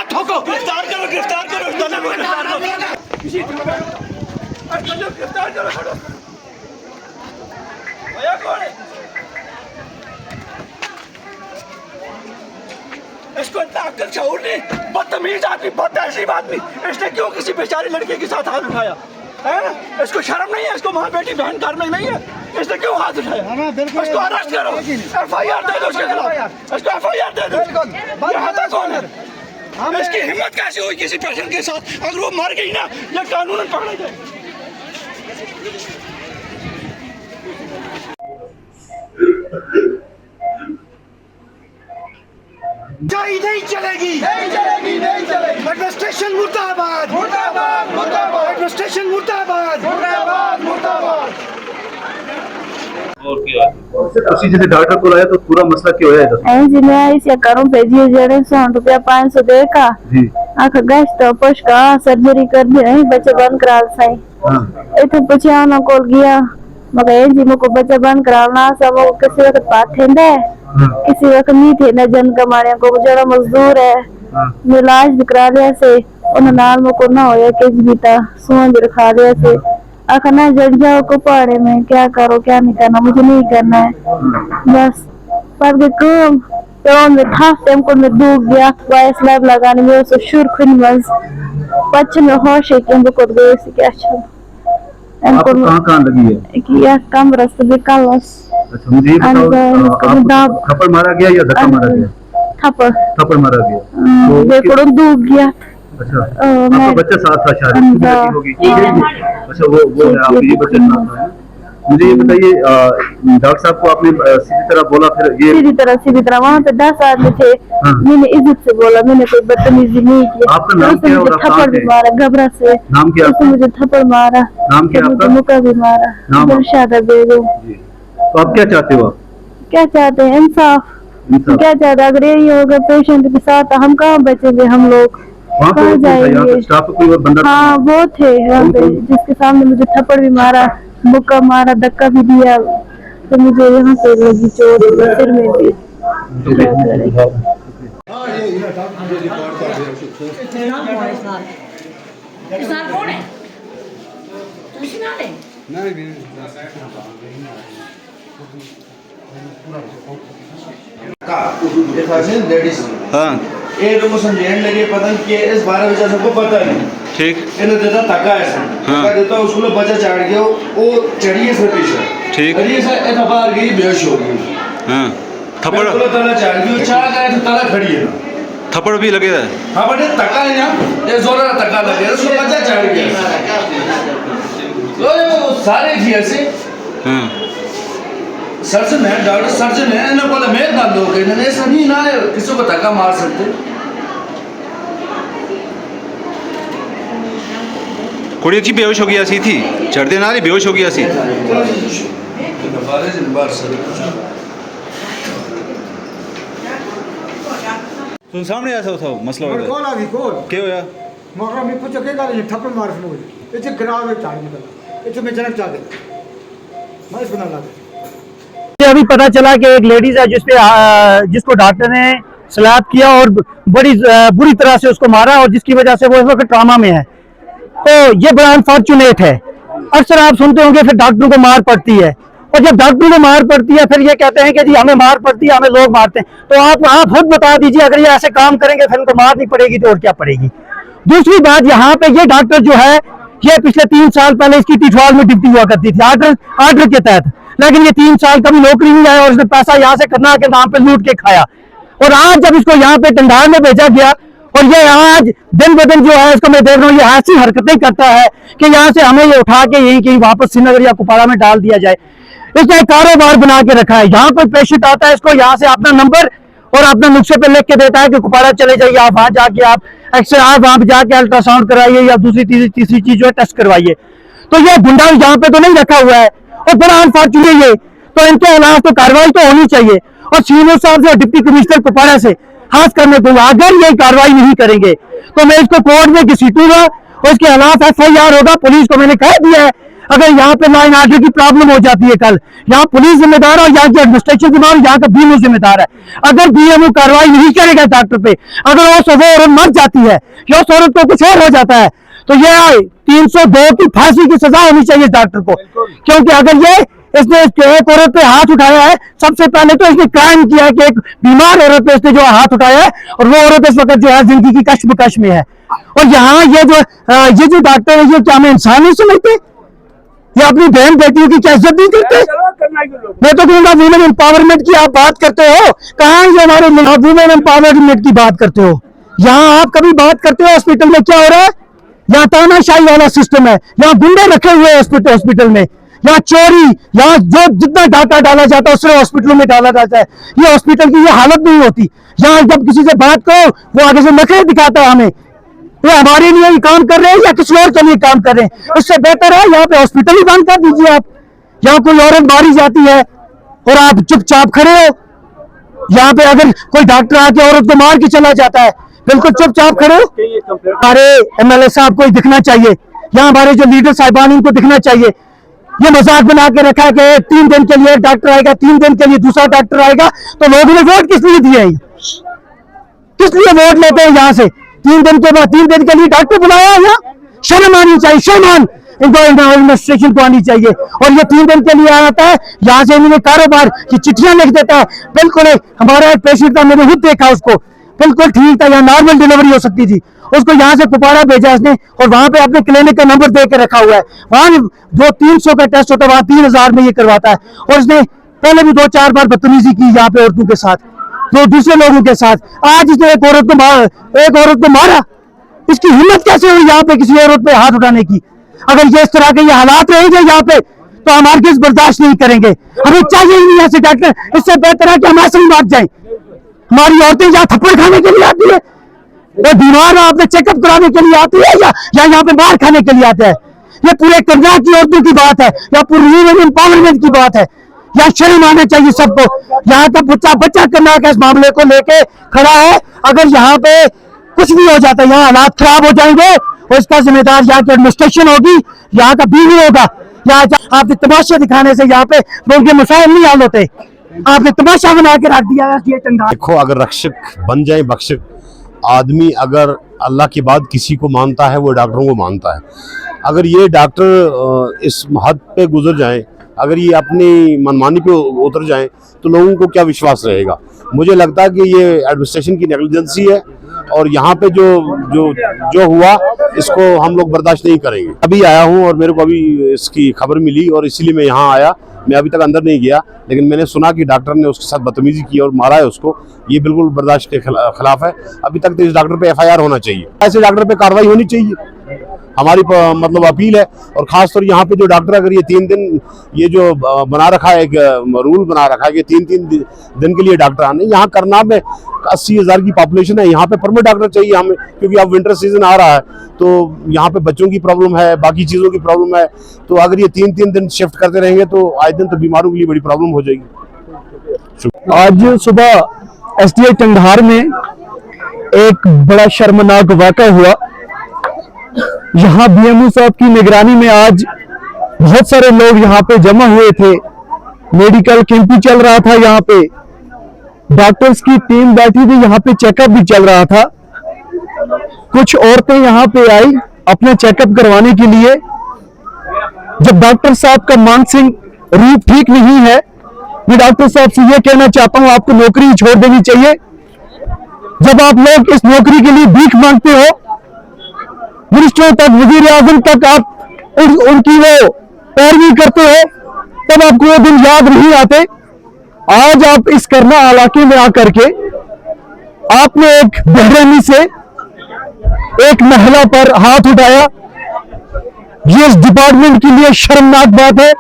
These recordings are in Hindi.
ठोको, गिरफ्तार करो, गिरफ्तार करो, गिरफ्तार करो। भैया कौन है? इसको इतना अक्ल शऊर नहीं, बदतमीज आदमी, बदतहजीब आदमी, इसने क्यों किसी बेचारी लड़के के साथ हाथ उठाया है? इसको शर्म नहीं है? इसको माँ बेटी बहन घर में नहीं है? इसने क्यों हाथ उठाया? इसको अरेस्ट करो, FIR दे दो उसके खिलाफ, इसको FIR दे दो। यहाँ तक कौन है? इसकी हिम्मत कैसे हुई किसी पेशेंट के साथ? अगर वो मर गई ना, ये कानून पकड़ा जाए। नहीं चलेगी, नहीं चलेगी, नहीं चलेगी। एडमिनिस्ट्रेशन मुर्दाबाद, मुर्दाबाद, मुर्दाबाद। एडमिनिस्ट्रेशन मुर्दाबाद, मुर्दाबाद, मुर्दाबाद। और क्या उसी जैसे डॉक्टर को लाया तो पूरा मसला क्यों है? जी मैं इसे करूं भेजिए जड़े 100 रुपया 500 दे का जी आख गैस तो पुश का सर्जरी कर दी नहीं बच्चे बंद करा सही। हां इथे पूछया ना को गया मगर जी मको बच्चा बंद कराना सब किसी वक्त बात थेंदे किसी वक्त नहीं थे ना जन कमाने को जड़ा मजदूर है मैं इलाज भी करा लिया से उन नाल मको ना होया के जीता सोच रखा लिया से आखना जड़ जाओ को पहाड़े में क्या करो क्या नहीं करना मुझे नहीं करना है बस पर काम तो मैं था टाइम को मैं डूब गया वाइस लैब लगाने में उस शुर खुन बस बच्चे में होश है कि को गए से क्या अच्छा आपको कहां लगी है कि या कम रास्ते में कालस। अच्छा मुझे ये बताओ थप्पड़ मारा गया या धक्का मारा गया? थप्पड़ मारा गया तो देखो डूब गया। अच्छा आपका बच्चा साथ था शायद होगी। अच्छा वो है आप ये बच्चा साथ था। मुझे ये बताइए डॉक्टर साहब को आपने सीधी तरह बोला फिर ये सीधी तरह वहाँ पे 10 आदमी थे मैंने इज्जत से बोला मैंने कोई बदतमीजी नहीं की। आपका नाम क्या है? थप्पड़ भी मारा घबरा से नाम क्या है? मुझे थप्पड़ मारा नाम क्या है आपका? मुक्का भी मारा दिलशादा बेगम। तो आप क्या चाहते हो? क्या चाहते हैं? इंसाफ क्या चाहते हैं? अगर यही होगा पेशेंट के साथ हम कहाँ बचेंगे हम लोग कहाँ जाएंगे? हाँ वो थे यहाँ पे जिसके सामने मुझे थप्पड़ भी मारा मुक्का मारा धक्का भी दिया तो मुझे यहाँ पे लगी चोट सिर में भी। हाँ ये लोग समझने लगे पता नहीं कि इस बारे में सबको पता नहीं ठीक इन्हें देता धक्का ऐसा धक्का देता उसको बच्चा चढ़ गया वो चढ़ी है इसमें पीछे ठीक ये ऐसा बाहर गई बेहोश हो गई। हाँ थप्पड़ तला चढ़ गई चाह गया तो तला खड़ी है थप्पड़ भी लगे है। हाँ बट धक्का है ना ये जोरा धक्का लगे उसको बच्चा चढ़ गया तो सारे जी ऐसे सर्जन है डॉक्टर सर्जन है इन्हें बोला मैं डाल दो इन्हें ऐसा नहीं ना किसी को धक्का मार सकते। कुड़ी अच्छी बेहोश हो गया सी थी चढ़ते ना बेहोश हो गया सी तो सामने ऐसा था मसला हो गया क्या होया मगर मैं पूछो क्या गाली थप्पड़ मार मुझे इसे गिरा में चाड़ निकला इसे मैं जनक चाह दे मैं इस बना लगा। अभी पता चला कि एक लेडीज है जिसको डॉक्टर ने स्लैब किया और बड़ी बुरी तरह से उसको मारा और जिसकी वजह से वो इस वक्त ट्रामा में है तो ये बड़ा अनफॉर्चुनेट है। अक्सर आप सुनते होंगे फिर डॉक्टरों को मार पड़ती है और जब डॉक्टरों को मार पड़ती है फिर ये कहते हैं कि जी हमें मार पड़ती है हमें लोग मारते हैं। तो आप खुद बता दीजिए अगर ये ऐसे काम करेंगे फिर उनको मार नहीं पड़ेगी तो और क्या पड़ेगी। दूसरी बात यहाँ पे ये डॉक्टर जो है ये पिछले 3 साल पहले इसकी टिठवाल में ड्यूटी हुआ करती थी आर्डर के तहत लेकिन ये 3 साल कभी नौकरी नहीं आया और उसने पैसा यहाँ से करना के नाम पे लूट के खाया और आज जब इसको यहाँ पे टंडार में भेजा गया और ये आज दिन ब दिन जो है इसको मैं देख रहा हूँ ये ऐसी हरकतें करता है कि यहाँ से हमें ये उठा के यहीं कहीं वापस श्रीनगर या कुपवाड़ा में डाल दिया जाए। इसने कारोबार बना के रखा है। यहाँ पर पेशेंट आता है इसको यहाँ से अपना नंबर और अपना नुस्खे पे लिख के देता है कि कुपवाड़ा चले जाइए आप वहां जाके आप एक्सरे आप वहां जाके अल्ट्रासाउंड कराइए या दूसरी तीसरी चीज जो है टेस्ट करवाइए। तो ये गुंडा यहाँ पे तो नहीं रखा हुआ है और बड़ा अनफॉर्चुनेट ये तो इनके खिलाफ तो कार्रवाई तो होनी चाहिए और सीनियर साहब से डिप्टी कमिश्नर कुपवाड़ा से खास करने दूंगा अगर ये कार्रवाई नहीं करेंगे तो मैं इसको कोर्ट में घसीटूंगा और इसके खिलाफ FIR होगा। पुलिस को मैंने कह दिया है अगर यहाँ पे लॉ एंड ऑर्डर की प्रॉब्लम हो जाती है कल, यहाँ पुलिस जिम्मेदार है और यहाँ की एडमिनिस्ट्रेशन जिम्मेदार, यहाँ का बीएमओ जिम्मेदार है। अगर बीएमओ कार्रवाई नहीं करेगा डॉक्टर पे, अगर वो औरत मर जाती है या उस औरत को कुछ और हो जाता है, तो ये 302 की फांसी की सजा होनी चाहिए डॉक्टर को। क्योंकि अगर ये इसने एक औरत पे हाथ उठाया है, सबसे पहले तो इसने क्राइम किया है कि एक बीमार औरत पे इसने जो हाथ उठाया है, और वो औरत इस वक्त जो है जिंदगी की कश्म बकश में है। और यहाँ ये जो डॉक्टर है, ये क्या हमें इंसान नहीं समझते? ये अपनी बहन बेटियों की क्या इज्जत नहीं करते? मैं तो कहूँगा वुमेन एम्पावरमेंट की आप बात करते हो, कहाँ ये हमारे वुमेन एम्पावरमेंट की बात करते हो? यहाँ आप कभी बात करते हो हॉस्पिटल में क्या हो रहा है? यहाँ तानाशाही वाला सिस्टम है, यहाँ गुंडे रखे हुए हैं हॉस्पिटल में, यहाँ चोरी, यहाँ जो जितना डाटा डाला जाता है उससे हॉस्पिटलों में डाला जाता है। ये हॉस्पिटल की ये हालत नहीं होती। यहाँ जब किसी से बात करो वो आगे से नखरे दिखाता है हमें, ये हमारे लिए ही काम कर रहे हैं या किसी और के लिए काम कर रहे हैं? उससे बेहतर है यहाँ पे हॉस्पिटल ही बंद कर दीजिए आप। यहाँ कोई औरत मारी जाती है और आप चुपचाप खड़े हो, यहाँ पे अगर कोई डॉक्टर आके औरत को मार के चला जाता है, बिल्कुल चुपचाप खड़े हो। हमारे एमएलए साहब को दिखना चाहिए, यहाँ हमारे जो लीडर साहिबान इनको दिखना चाहिए। ये मजाक बना के रखा है कि 3 दिन के लिए एक डॉक्टर आएगा, 3 दिन के लिए दूसरा डॉक्टर आएगा, तो लोगों ने वोट किस लिए दिए हैं? किस लिए वोट लेते हैं यहाँ से? 3 दिन के बाद 3 दिन के लिए डॉक्टर बुलाया है यहाँ? शर्म आनी चाहिए, शर्म इनको एडमिनिस्ट्रेशन को आनी चाहिए। और ये 3 दिन के लिए आता है, यहाँ से इन्होंने कारोबार की चिट्ठियां लिख देता है। बिल्कुल हमारा एक पेशेंट था, मैंने खुद देखा उसको, बिल्कुल ठीक था, यहाँ नॉर्मल डिलीवरी हो सकती थी, उसको यहाँ से कुपवाड़ा भेजा इसने, और वहां पे अपने क्लिनिक का नंबर दे के रखा हुआ है। वहां जो 300 का टेस्ट होता है वहां 3000 में ये करवाता है। और इसने पहले भी 2-4 बार बदतमीजी की यहाँ पे औरतों के साथ, जो दूसरे लोगों के साथ। आज इसने एक औरत को मारा। इसकी हिम्मत कैसे हुई यहाँ पे किसी औरत पे हाथ उठाने की? अगर ये इस तरह के ये हालात रहेंगे यहाँ पे तो हम हर किस बर्दाश्त नहीं करेंगे। हमें चाहिए ही नहीं ऐसे डॉक्टर। इससे बेहतर है कि हम ऐसे ही मार जाए। हमारी औरतें यहाँ थप्पड़ खाने के लिए आती है, वो बीमार आपने चेकअप कराने के लिए आती है, या यहाँ पे मार खाने के लिए आते हैं? ये पूरे करनाल की औरतों की बात है या पूरी वुमेन एम्पावरमेंट की बात है? यहाँ शर्म आना चाहिए सबको। यहाँ का बच्चा करनाल का इस मामले को लेके खड़ा है। अगर यहाँ पे कुछ भी हो जाता है, यहाँ हालात खराब हो जाएंगे और इसका जिम्मेदार यहाँ की एडमिनिस्ट्रेशन होगी, यहाँ का बीवी होगा। यहाँ आपने तमाशा दिखाने से यहाँ पे लोगों के मसाइल नहीं हल होते। आपने तमाशा बना के रख दिया है। देखो, अगर रक्षक बन जाए बख्शक, आदमी अगर अल्लाह के बाद किसी को मानता है वो डॉक्टरों को मानता है। अगर ये डॉक्टर इस हद पे गुजर जाएं, अगर ये अपनी मनमानी पे उतर जाएं, तो लोगों को क्या विश्वास रहेगा? मुझे लगता है कि ये एडमिनिस्ट्रेशन की नेग्लिजेंसी है और यहाँ पे जो हुआ इसको हम लोग बर्दाश्त नहीं करेंगे। अभी आया हूँ और मेरे को अभी इसकी खबर मिली और इसीलिए मैं यहाँ आया। मैं अभी तक अंदर नहीं गया, लेकिन मैंने सुना कि डॉक्टर ने उसके साथ बदतमीजी की और मारा है उसको। ये बिल्कुल बर्दाश्त के खिलाफ है। अभी तक तो इस डॉक्टर पे FIR होना चाहिए, ऐसे डॉक्टर पे कार्रवाई होनी चाहिए, हमारी मतलब अपील है। और खासतौर यहाँ पे जो डॉक्टर, अगर ये 3 दिन ये जो बना रखा है, एक रूल बना रखा है कि 3 दिन के लिए डॉक्टर आने। यहाँ करनाल में 80,000 की पॉपुलेशन है, यहाँ पे परमानेंट डॉक्टर चाहिए हमें, क्योंकि अब विंटर सीजन आ रहा है तो यहाँ पे बच्चों की प्रॉब्लम है, बाकी चीज़ों की प्रॉब्लम है। तो अगर ये 3 दिन शिफ्ट करते रहेंगे तो आए दिन तो बीमारों के लिए बड़ी प्रॉब्लम हो जाएगी। आज सुबह SDI टंगधार में एक बड़ा शर्मनाक वाक़या हुआ। यहाँ BMO साहब की निगरानी में आज बहुत सारे लोग यहाँ पे जमा हुए थे। मेडिकल कैंप भी चल रहा था, यहाँ पे डॉक्टर्स की टीम बैठी थी, यहाँ पे चेकअप भी चल रहा था। कुछ औरतें यहाँ पे आई अपना चेकअप करवाने के लिए। जब डॉक्टर साहब का मानसिक रूप ठीक नहीं है, मैं डॉक्टर साहब से ये कहना चाहता हूँ, आपको नौकरी छोड़ देनी चाहिए। जब आप लोग इस नौकरी के लिए भीख मांगते हो, मिनिस्टरों तक, वजीर आजम तक आप उनकी वो पैरवी करते हो, तब आपको वो दिन याद नहीं आते। आज आप इस करनाल इलाके में आकर के आपने एक बेरहमी से एक महिला पर हाथ उठाया। ये इस डिपार्टमेंट के लिए शर्मनाक बात है।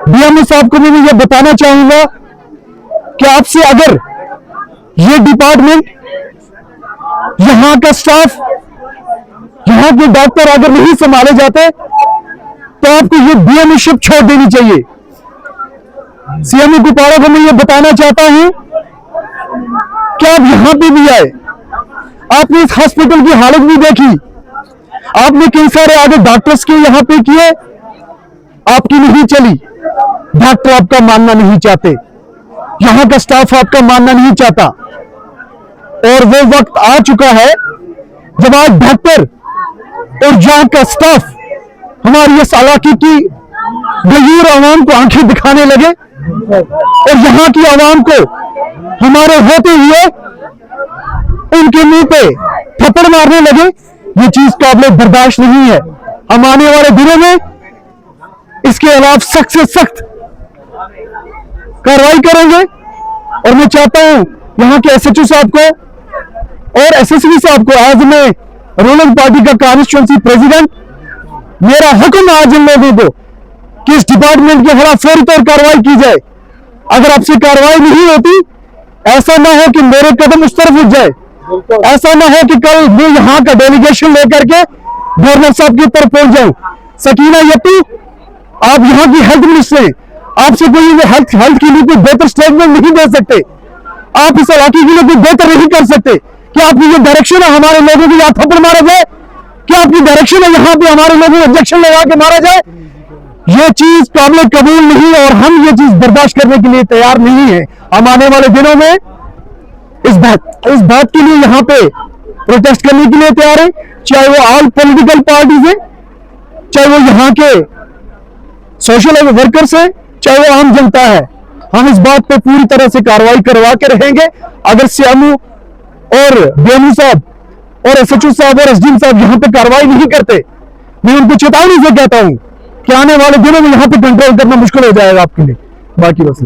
BMO साहब को मैं ये बताना चाहूंगा कि आपसे अगर ये डिपार्टमेंट, यहाँ का स्टाफ, यहाँ के डॉक्टर अगर नहीं संभाले जाते तो आपको ये BMO शिप छोड़ देनी चाहिए। CMO कुपवाड़ा को मैं ये बताना चाहता हूं कि आप यहां पे भी आए, आपने इस हॉस्पिटल की हालत भी देखी। आपने कई सारे आगे डॉक्टर्स के यहाँ पे किए, आपकी नहीं चली। डॉक्टर आपका मानना नहीं चाहते, यहाँ का स्टाफ आपका मानना नहीं चाहता। और वो वक्त आ चुका है जब आज डॉक्टर और यहाँ का स्टाफ हमारी इस इलाके की गरीब आवाम को आंखें दिखाने लगे और यहाँ की आवाम को हमारे होते हुए उनके मुंह पे थप्पड़ मारने लगे। ये चीज काबिल बर्दाश्त नहीं है। हम आने वाले दिनों में इसके खिलाफ सख्त से सख्त कार्रवाई करेंगे। और मैं चाहता हूं यहाँ के एसएचओ साहब को और एसएसपी साहब को, आज मैं रूलिंग पार्टी का कॉन्स्टिट्यूंसी प्रेसिडेंट, मेरा हुक्म है आज इन लोगों को कि इस डिपार्टमेंट के खिलाफ फौरी तौर कार्रवाई की जाए। अगर आपसे कार्रवाई नहीं होती, ऐसा ना हो कि मेरे कदम उस तरफ उठ जाए, ऐसा ना हो कि कल मैं यहाँ का डेलीगेशन लेकर के गवर्नर साहब की तरफ पहुंच जाऊं। सकीना यत्ती, आप यहाँ की हेल्थ मिनिस्टर हैं, आपसे कोई हेल्थ के लिए कोई बेहतर स्टेटमेंट नहीं दे सकते, आप इस इलाके के लिए कोई बेहतर नहीं कर सकते। क्या आपकी ये डायरेक्शन है हमारे लोगों को यहाँ थप्पड़ मारा जाए? क्या आपकी डायरेक्शन है यहाँ पे हमारे लोगों को इंजेक्शन लगा के मारा जाए? ये चीज काबिल कबूल नहीं और हम ये चीज बर्दाश्त करने के लिए तैयार नहीं है। हम आने वाले दिनों में इस बात के लिए यहाँ पे प्रोटेस्ट करने के लिए तैयार है, चाहे वो ऑल पॉलिटिकल पार्टीज है, चाहे वो यहाँ के सोशल वर्कर्स है, चाहे वो आम जनता है। हम इस बात पे पूरी तरह से कार्रवाई करवा के रहेंगे। अगर श्यामू और बेनू साहब और एसएचओ साहब और एसडीएम साहब यहाँ पे कार्रवाई नहीं करते, मैं उनको चेतावनी से कहता हूं कि आने वाले दिनों में यहाँ पे कंट्रोल करना मुश्किल हो जाएगा आपके लिए। बाकी बस